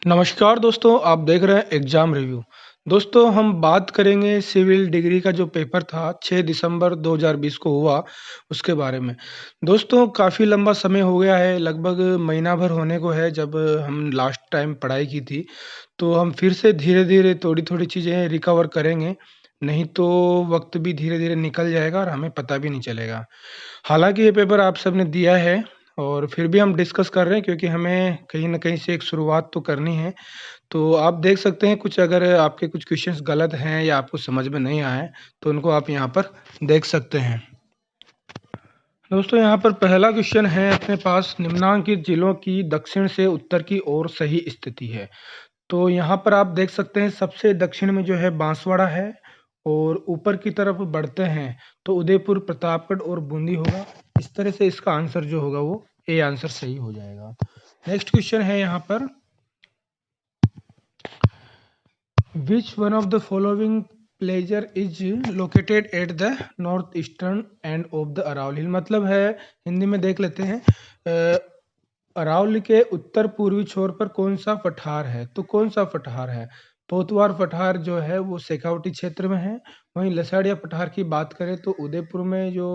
नमस्कार दोस्तों, आप देख रहे हैं एग्ज़ाम रिव्यू। दोस्तों हम बात करेंगे सिविल डिग्री का जो पेपर था 6 दिसंबर 2020 को हुआ, उसके बारे में। दोस्तों काफ़ी लंबा समय हो गया है, लगभग महीना भर होने को है जब हम लास्ट टाइम पढ़ाई की थी। तो हम फिर से धीरे-धीरे, थोड़ी-थोड़ी चीज़ें रिकवर करेंगे, नहीं तो वक़्त भी धीरे-धीरे निकल जाएगा और हमें पता भी नहीं चलेगा। हालाँकि ये पेपर आप सबने दिया है और फिर भी हम डिस्कस कर रहे हैं क्योंकि हमें कहीं न कहीं से एक शुरुआत तो करनी है। तो आप देख सकते हैं कुछ अगर आपके कुछ क्वेश्चंस गलत हैं या आपको समझ में नहीं आए, तो उनको आप यहाँ पर देख सकते हैं। दोस्तों यहाँ पर पहला क्वेश्चन है अपने पास निम्नांकित जिलों की दक्षिण से उत्तर की ओर सही स्थिति है। तो यहाँ पर आप देख सकते हैं सबसे दक्षिण में जो है बांसवाड़ा है और ऊपर की तरफ बढ़ते हैं तो उदयपुर, प्रतापगढ़ और बूंदी होगा। इस तरह से इसका आंसर जो होगा वो ए आंसर सही हो जाएगा। नेक्स्ट क्वेश्चन है यहाँ पर Which one of the following pleasure is located at the northeastern end of the Aravalli हिल? मतलब है हिंदी में देख लेते हैं अरावली के उत्तर पूर्वी छोर पर कौन सा पठार है? तो कौन सा पठार है? पोतवार पठार जो है वो शेखावटी क्षेत्र में है। वहीं लसाड़िया पठार की बात करें तो उदयपुर में जो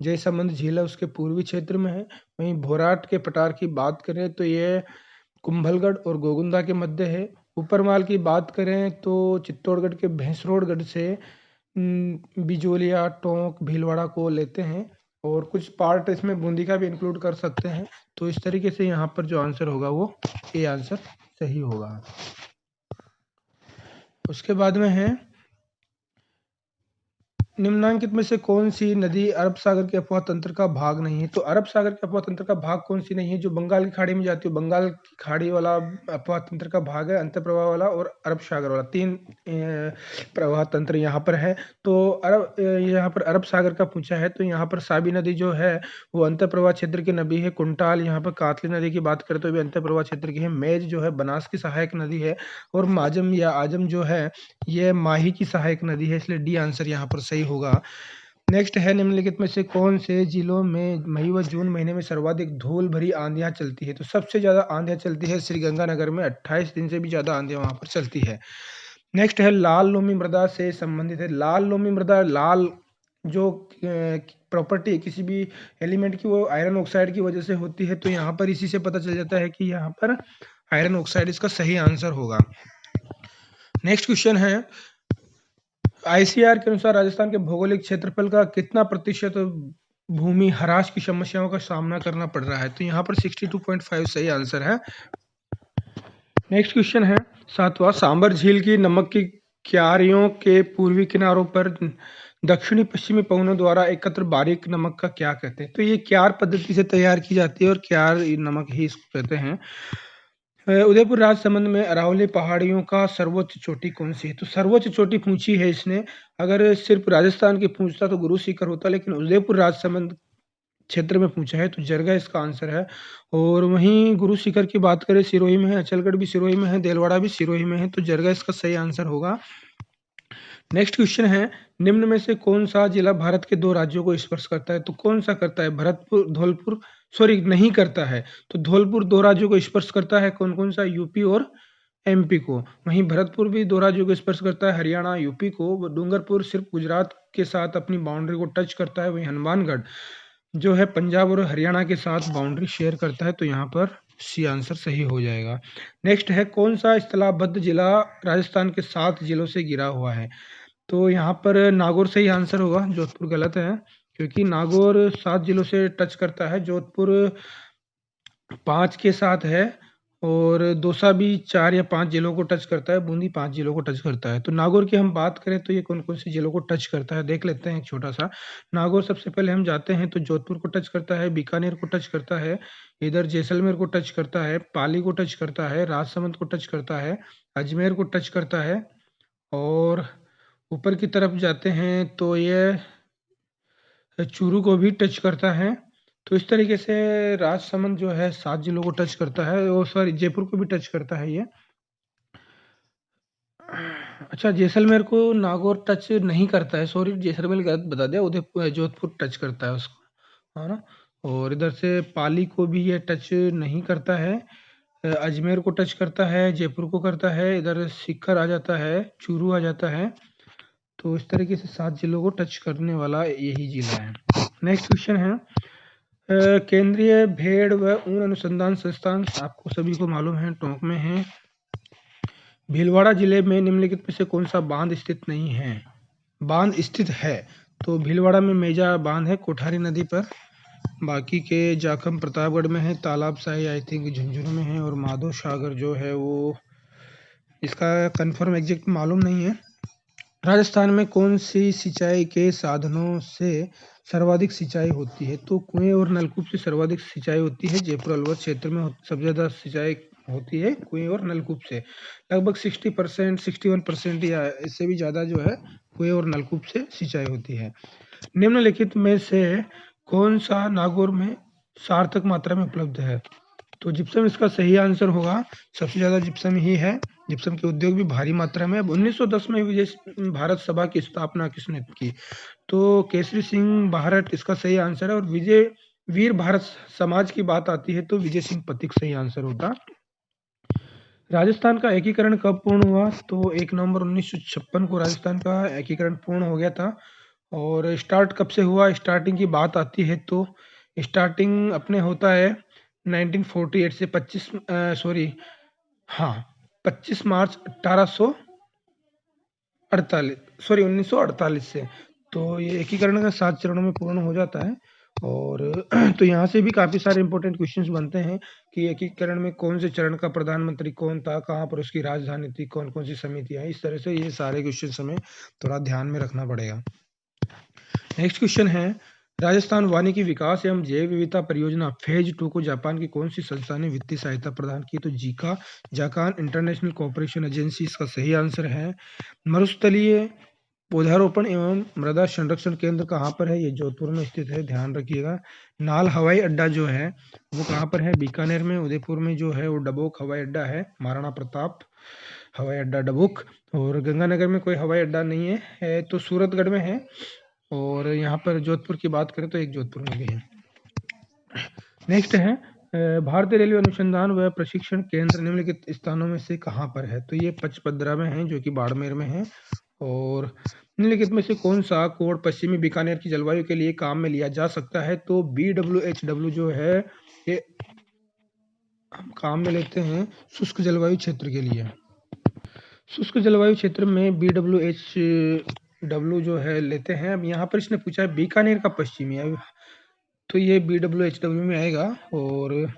जयसमंद झील है उसके पूर्वी क्षेत्र में है। वहीं भोराट के पठार की बात करें तो ये कुंभलगढ़ और गोगुंदा के मध्य है। ऊपरमाल की बात करें तो चित्तौड़गढ़ के भैंसरोड़गढ़ से बिजोलिया, टोंक, भीलवाड़ा को लेते हैं और कुछ पार्ट इसमें बूंदी का भी इंक्लूड कर सकते हैं। तो इस तरीके से यहाँ पर जो आंसर होगा वो ए आंसर सही होगा। उसके बाद में है निम्नांकित में से कौन सी नदी अरब सागर के अफवाह तंत्र का भाग नहीं है? तो अरब सागर के अफवाह तंत्र का भाग कौन सी नहीं है? जो बंगाल की खाड़ी में जाती है, बंगाल की खाड़ी वाला अफवाह तंत्र का भाग है, अंतर प्रवाह वाला और अरब सागर वाला। 3 प्रवाह तंत्र यहाँ पर है। तो यहाँ पर अरब सागर का पूछा है तो यहाँ पर साबी नदी जो है वो अंतर प्रवाह क्षेत्र की नदी है। कुंटाल यहाँ पर कातली नदी की बात करें तो भी अंतर प्रवाह क्षेत्र की है। मेज जो है बनास की सहायक नदी है और माजम या आजम जो है ये माही की सहायक नदी है, इसलिए डी आंसर यहाँ पर सही होगा। नेक्स्ट है निम्नलिखित में से कौन से जिलों में मई व जून महीने में सर्वाधिक धूल भरी आंधियां चलती है? तो सबसे ज्यादा आंधियां चलती है श्रीगंगानगर में, 28 दिन से भी ज्यादा आंधियां वहां पर चलती है। नेक्स्ट है लाल लोमी मृदा से संबंधित है। लाल लोमी मृदा, लाल जो प्रॉपर्टी किसी भी एलिमेंट की वो आयरन ऑक्साइड की वजह से होती है। तो यहाँ पर इसी से पता चल जाता है कि यहाँ पर आयरन ऑक्साइड इसका सही आंसर होगा। नेक्स्ट क्वेश्चन है आईसीआर के अनुसार राजस्थान के भौगोलिक क्षेत्रफल का कितना प्रतिशत भूमि ह्रास की समस्याओं का सामना करना पड़ रहा है? तो यहाँ पर 62.5 सही आंसर है। नेक्स्ट क्वेश्चन है 7वां, सांबर झील की नमक की क्यारियों के पूर्वी किनारों पर दक्षिणी पश्चिमी पवनों द्वारा एकत्र बारीक नमक का क्या कहते हैं? तो ये क्यार पद्धति से तैयार की जाती है और क्यार नमक ही इसको कहते हैं। उदयपुर राजसमंद में अरावली पहाड़ियों का सर्वोच्च चोटी कौन सी है? तो सर्वोच्च चोटी पूछी है इसने। अगर सिर्फ राजस्थान की पूछता तो गुरु शिखर होता, लेकिन उदयपुर राजसमंद क्षेत्र में पूछा है तो जरगा इसका आंसर है। और वहीं गुरु शिखर की बात करें सिरोही में है, अचलगढ़ भी सिरोही में है, देलवाड़ा भी सिरोही में है, तो जरगा इसका सही आंसर होगा। नेक्स्ट क्वेश्चन है निम्न में से कौन सा जिला भारत के 2 राज्यों को स्पर्श करता है? तो कौन सा करता है? भरतपुर, धौलपुर, सॉरी नहीं करता है। तो धौलपुर 2 राज्यों को स्पर्श करता है, कौन कौन सा? यूपी और एमपी को। वहीं भरतपुर भी 2 राज्यों को स्पर्श करता है, हरियाणा, यूपी को। डूंगरपुर सिर्फ गुजरात के साथ अपनी बाउंड्री को टच करता है। वहीं हनुमानगढ़ जो है पंजाब और हरियाणा के साथ बाउंड्री शेयर करता है। तो यहाँ पर सी आंसर सही हो जाएगा। नेक्स्ट है कौन सा स्थलाबद्ध जिला राजस्थान के 7 जिलों से घिरा हुआ है? तो यहाँ पर नागौर सही आंसर होगा, जोधपुर गलत है क्योंकि नागौर 7 जिलों से टच करता है, जोधपुर 5 के साथ है और दौसा भी 4 या 5 जिलों को टच करता है, बूंदी 5 जिलों को टच करता है। तो नागौर की हम बात करें तो ये कौन कौन से जिलों को टच करता है देख लेते हैं एक छोटा सा। नागौर सबसे पहले हम जाते हैं तो जोधपुर को टच करता है, बीकानेर को टच करता है, इधर जैसलमेर को टच करता है, पाली को टच करता है, राजसमंद को टच करता है, अजमेर को टच करता है और ऊपर की तरफ जाते हैं तो ये चूरू को भी टच करता है। तो इस तरीके से राजसमंद जो है 7 जिलों को टच करता है और सॉरी जयपुर को भी टच करता है ये। अच्छा जैसलमेर को नागौर टच नहीं करता है, सॉरी जैसलमेर गलत बता दिया, उदयपुर जोधपुर टच करता है उसको, है ना। और इधर से पाली को भी ये टच नहीं करता है। अजमेर को टच करता है, जयपुर को करता है, इधर सीकर आ जाता है, चूरू आ जाता है। तो इस तरीके से 7 जिलों को टच करने वाला यही जिला है। नेक्स्ट क्वेश्चन है, केंद्रीय भेड़ व ऊन अनुसंधान संस्थान आपको सभी को मालूम है, टोंक में है। भीलवाड़ा जिले में निम्नलिखित में से कौन सा बांध स्थित नहीं है? बांध स्थित है तो भीलवाड़ा में मेजा बांध है कोठारी नदी पर, बाकी के जाखम प्रतापगढ़ में है, तालाब शाही आई थिंक झुंझुनू में है, और माधो सागर जो है वो इसका कंफर्म एग्जैक्ट मालूम नहीं है। राजस्थान में कौन सी सिंचाई के साधनों से सर्वाधिक सिंचाई होती है? तो कुएं और नलकूप से सर्वाधिक सिंचाई होती है। जयपुर अलवर क्षेत्र में सबसे ज़्यादा सिंचाई होती है कुएं और नलकूप से, लगभग 60%, 61% या इससे भी ज़्यादा जो है कुएं और नलकूप से सिंचाई होती है। निम्नलिखित में से कौन सा नागौर में सार्थक मात्रा में उपलब्ध है? तो जिप्सम इसका सही आंसर होगा। सबसे ज़्यादा जिप्सम ही है, जिप्सम के उद्योग भी भारी मात्रा में। अब 1910 में विजय भारत सभा की स्थापना किसने की? तो केसरी सिंह भारत इसका सही आंसर है, और विजय वीर भारत समाज की बात आती है तो विजय सिंह पथिक सही आंसर होता। राजस्थान का एकीकरण कब पूर्ण हुआ? तो 1 नवंबर 1956 को राजस्थान का एकीकरण पूर्ण हो गया था। और स्टार्ट कब से हुआ? स्टार्टिंग की बात आती है तो स्टार्टिंग अपने होता है 1948 से 25 मार्च 1948 से। तो ये एकीकरण का 7 चरणों में पूर्ण हो जाता है। और तो यहाँ से भी काफी सारे इंपॉर्टेंट क्वेश्चंस बनते हैं कि एकीकरण में कौन से चरण का प्रधानमंत्री कौन था, कहाँ पर उसकी राजधानी थी, कौन कौन सी समितियां, इस तरह से ये सारे क्वेश्चंस हमें थोड़ा ध्यान में रखना पड़ेगा। नेक्स्ट क्वेश्चन है, राजस्थान वानिकी विकास एवं जैव विविधता परियोजना फेज 2 को जापान की कौन सी संस्था ने वित्तीय सहायता प्रदान की? तो Zika Japan international cooperation agency इसका सही आंसर है। मरुस्थलीय पौधारोपण एवं मृदा संरक्षण केंद्र कहाँ पर है? ये जोधपुर में स्थित है, ध्यान रखिएगा। नाल हवाई अड्डा जो है वो कहाँ पर है? बीकानेर में। उदयपुर में जो है वो डबोक हवाई अड्डा है, महाराणा प्रताप हवाई अड्डा डबोक। और गंगानगर में कोई हवाई अड्डा नहीं है तो सूरतगढ़ में है। और यहाँ पर जोधपुर की बात करें तो एक जोधपुर में भी है। नेक्स्ट है, भारतीय रेलवे अनुसंधान व प्रशिक्षण केंद्र निम्नलिखित स्थानों में से कहाँ पर है? तो ये पचपदरा में है जो कि बाड़मेर में है। और निम्नलिखित में से कौन सा कोड पश्चिमी बीकानेर की जलवायु के लिए काम में लिया जा सकता है? तो BWHW जो है ये हम काम में लेते हैं शुष्क जलवायु क्षेत्र के लिए। शुष्क जलवायु क्षेत्र में BWHW जो है लेते हैं। अब यहाँ पर इसने पूछा है बीकानेर का पश्चिमी, तो ये BWHW में आएगा। और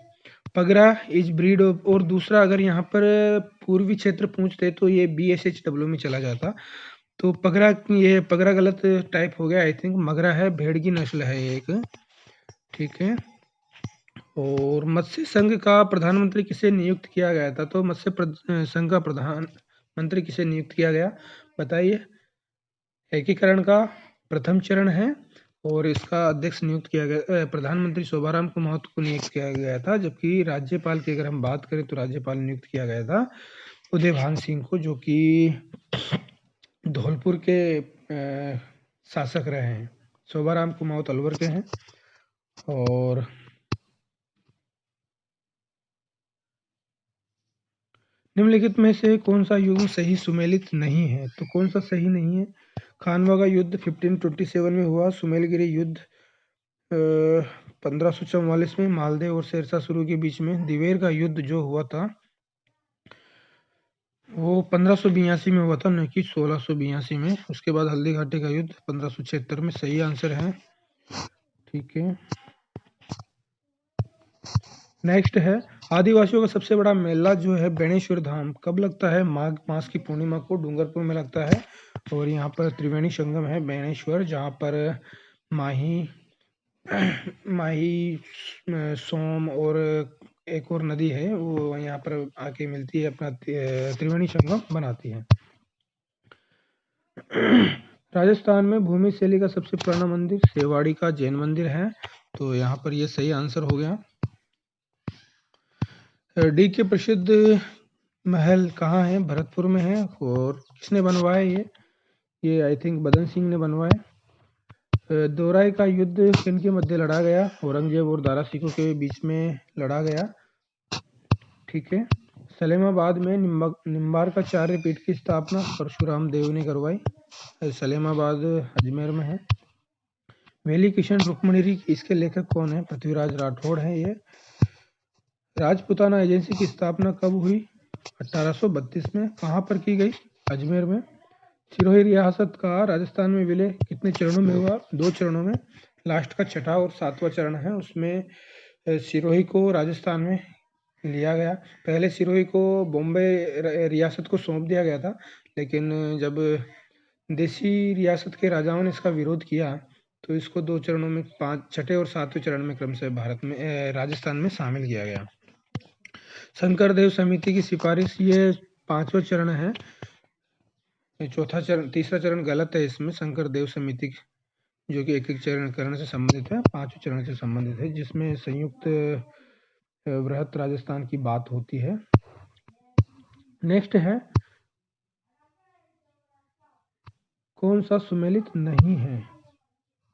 पगरा इज ब्रीड, और दूसरा अगर यहाँ पर पूर्वी क्षेत्र पूछते तो ये BSHW में चला जाता। तो पगरा, ये पगरा गलत टाइप हो गया आई थिंक, मगरा है, भेड़ की नस्ल है एक, ठीक है। और मत्स्य संघ का प्रधानमंत्री किसे नियुक्त किया गया था? तो मत्स्य संघ का प्रधानमंत्री किसे नियुक्त किया गया बताइए? एकीकरण का प्रथम चरण है और इसका अध्यक्ष नियुक्त किया गया प्रधानमंत्री शोभाराम को महतो को नियुक्त किया गया था। जबकि राज्यपाल की अगर हम बात करें तो राज्यपाल नियुक्त किया गया था उदयभान सिंह को, जो कि धौलपुर के शासक रहे हैं। शोभाराम को महतो अलवर के हैं। और निम्नलिखित में से कौन सा युग सही सुमेलित नहीं है? तो कौन सा सही नहीं है? खानवा का युद्ध 1527 में हुआ। सुमेलगिरी युद्ध 1544 में मालदेव और शेरशाह सूरी के बीच में। दिवेर का युद्ध जो हुआ था वो 1582 में हुआ था, न कि 1682 में। उसके बाद हल्दी घाटी का युद्ध 1576 में। सही आंसर है, ठीक है। नेक्स्ट है, आदिवासियों का सबसे बड़ा मेला जो है बेणेश्वर धाम कब लगता है? माघ मास की पूर्णिमा को डूंगरपुर में लगता है। और यहाँ पर त्रिवेणी संगम है बेणेश्वर, जहाँ पर माही सोम और एक और नदी है वो यहाँ पर आके मिलती है, अपना त्रिवेणी संगम बनाती है। राजस्थान में भूमि शैली का सबसे पुराना मंदिर सेवाड़ी का जैन मंदिर है। तो यहाँ पर ये सही आंसर हो गया। डी के प्रसिद्ध महल कहाँ है? भरतपुर में है। और किसने बनवाया ये आई थिंक बदन सिंह ने बनवाया। दोराई का युद्ध किन के मध्य लड़ा गया? औरंगजेब और दारा सिकों के बीच में लड़ा गया। ठीक है। सलेमाबाद में निम्बार्काचार्य पीठ की स्थापना परशुराम देव ने करवाई। सलेमाबाद अजमेर में है। वेली किशन रुक्मणी इसके लेखक कौन है? पृथ्वीराज राठौड़ है ये। राजपुताना एजेंसी की स्थापना कब हुई? 1832 में। कहाँ पर की गई? अजमेर में। सिरोही रियासत का राजस्थान में विलय कितने चरणों में हुआ? 2 चरणों में। लास्ट का छठा और 7वां चरण है, उसमें सिरोही को राजस्थान में लिया गया। पहले सिरोही को बॉम्बे रियासत को सौंप दिया गया था, लेकिन जब देसी रियासत के राजाओं ने इसका विरोध किया तो इसको 2 चरणों में छठे और 7वें चरण में क्रमशः भारत में राजस्थान में शामिल किया गया। शंकर देव समिति की सिफारिश, ये 5वां चरण है। चौथा चरण, तीसरा चरण गलत है इसमें। शंकर देव समिति जो कि एक चरण से संबंधित है, 5वें चरण से संबंधित है, जिसमें संयुक्त बृहत राजस्थान की बात होती है। नेक्स्ट है, कौन सा सुमेलित नहीं है?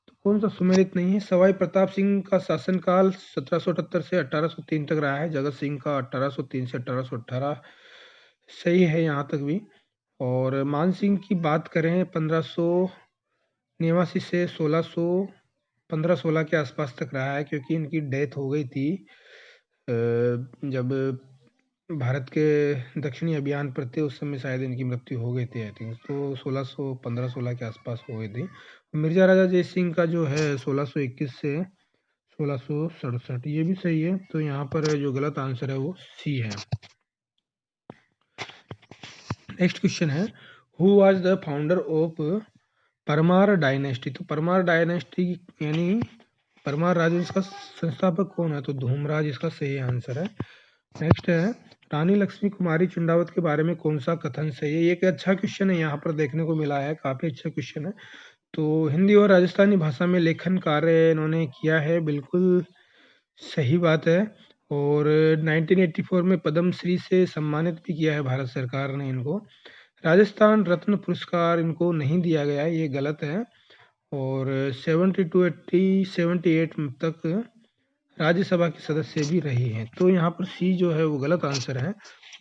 तो कौन सा सुमेलित नहीं है? सवाई प्रताप सिंह का शासनकाल 1778 से 1803 तक रहा है। जगत सिंह का 1803 से 1818 सही है यहाँ तक भी। और मान सिंह की बात करें 1589 से 1516 के आसपास तक रहा है, क्योंकि इनकी डेथ हो गई थी जब भारत के दक्षिणी अभियान पर थे, उस समय शायद इनकी मृत्यु हो गई थी आई थिंक। तो 1516 के आसपास हो गई थी। मिर्जा राजा जय सिंह का जो है 1621 से 1667, ये भी सही है। तो यहाँ पर जो गलत आंसर है वो सी है। नेक्स्ट क्वेश्चन है, who was the founder of Parmar dynasty? तो परमार डायनेस्टी यानी परमार राजवंश का संस्थापक कौन है? तो धूमराज इसका सही आंसर है। नेक्स्ट है, रानी लक्ष्मी कुमारी चंडावत के बारे में कौन सा कथन सही है? ये एक अच्छा क्वेश्चन है, यहाँ पर देखने को मिला है, काफी अच्छा क्वेश्चन है। तो हिंदी और राजस्थानी भाषा में लेखन कार्य इन्होंने किया है, बिल्कुल सही बात है। और 1984 में पद्म श्री से सम्मानित भी किया है भारत सरकार ने इनको। राजस्थान रत्न पुरस्कार इनको नहीं दिया गया है, ये गलत है। और 78 तक राज्यसभा के सदस्य भी रही हैं। तो यहाँ पर सी जो है वो गलत आंसर है।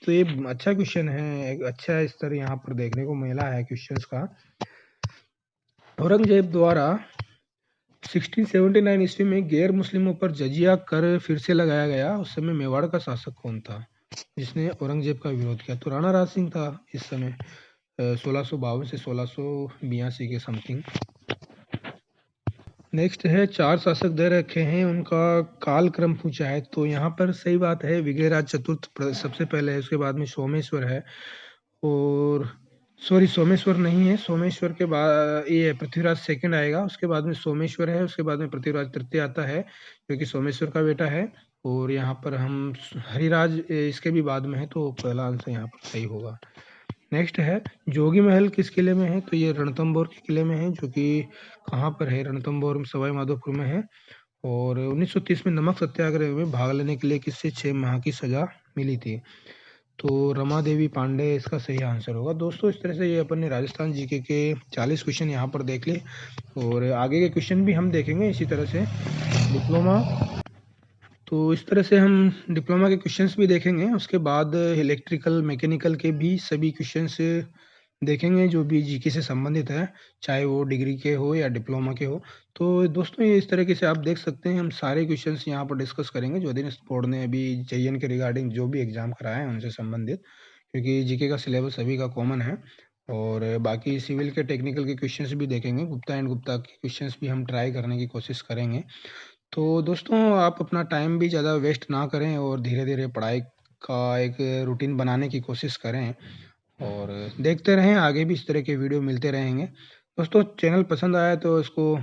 तो ये अच्छा क्वेश्चन है, एक अच्छा स्तर यहाँ पर देखने को मिला है क्वेश्चंस का। औरंगजेब द्वारा 1679 ईस्वी में गैर मुस्लिमों पर जजिया कर फिर से लगाया गया। उस समय मेवाड़ का शासक कौन था जिसने औरंगजेब का विरोध किया? तो राणा राज सिंह था इस समय, 1652 से 1682 के समथिंग। नेक्स्ट है, 4 शासक दे रखे हैं, उनका कालक्रम पूछा है। तो यहाँ पर सही बात है, विजयराज चतुर्थ सबसे पहले है, उसके बाद में सोमेश्वर है, और सॉरी सोमेश्वर नहीं है, सोमेश्वर के बाद ये पृथ्वीराज सेकंड आएगा, उसके बाद में सोमेश्वर है, उसके बाद में पृथ्वीराज तृतीय आता है जो कि सोमेश्वर का बेटा है। और यहाँ पर हम हरिराज इसके भी बाद में है, तो पहला आंसर यहाँ पर सही होगा। नेक्स्ट है, जोगी महल किस किले में है? तो ये रणथंभौर के किले में है, जो कि कहाँ पर है? रणथंभौर सवाई माधोपुर में है। और 1930 में नमक सत्याग्रह में भाग लेने के लिए किससे 6 माह की सजा मिली थी? तो रमा देवी पांडे इसका सही आंसर होगा। दोस्तों, इस तरह से ये अपन ने राजस्थान जीके के 40 क्वेश्चन यहाँ पर देख लिए, और आगे के क्वेश्चन भी हम देखेंगे इसी तरह से। डिप्लोमा, तो इस तरह से हम डिप्लोमा के क्वेश्चंस भी देखेंगे, उसके बाद इलेक्ट्रिकल मैकेनिकल के भी सभी क्वेश्चंस देखेंगे जो भी जीके से संबंधित है, चाहे वो डिग्री के हो या डिप्लोमा के हो। तो दोस्तों, ये इस तरीके से आप देख सकते हैं, हम सारे क्वेश्चंस यहाँ पर डिस्कस करेंगे जो दिन बोर्ड ने अभी JN के रिगार्डिंग जो भी एग्जाम कराए हैं उनसे संबंधित, क्योंकि जीके का सिलेबस सभी का कॉमन है। और बाकी सिविल के टेक्निकल के क्वेश्चंस भी देखेंगे, गुप्ता एंड गुप्ता के क्वेश्चंस भी हम ट्राई करने की कोशिश करेंगे। तो दोस्तों, आप अपना टाइम भी ज़्यादा वेस्ट ना करें और धीरे धीरे पढ़ाई का एक रूटीन बनाने की कोशिश करें, और देखते रहें, आगे भी इस तरह के वीडियो मिलते रहेंगे। दोस्तों, चैनल पसंद आया तो इसको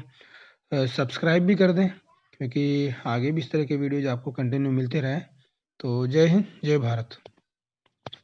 सब्सक्राइब भी कर दें, क्योंकि आगे भी इस तरह के वीडियोज आपको कंटिन्यू मिलते रहें। तो जय हिंद, जय भारत।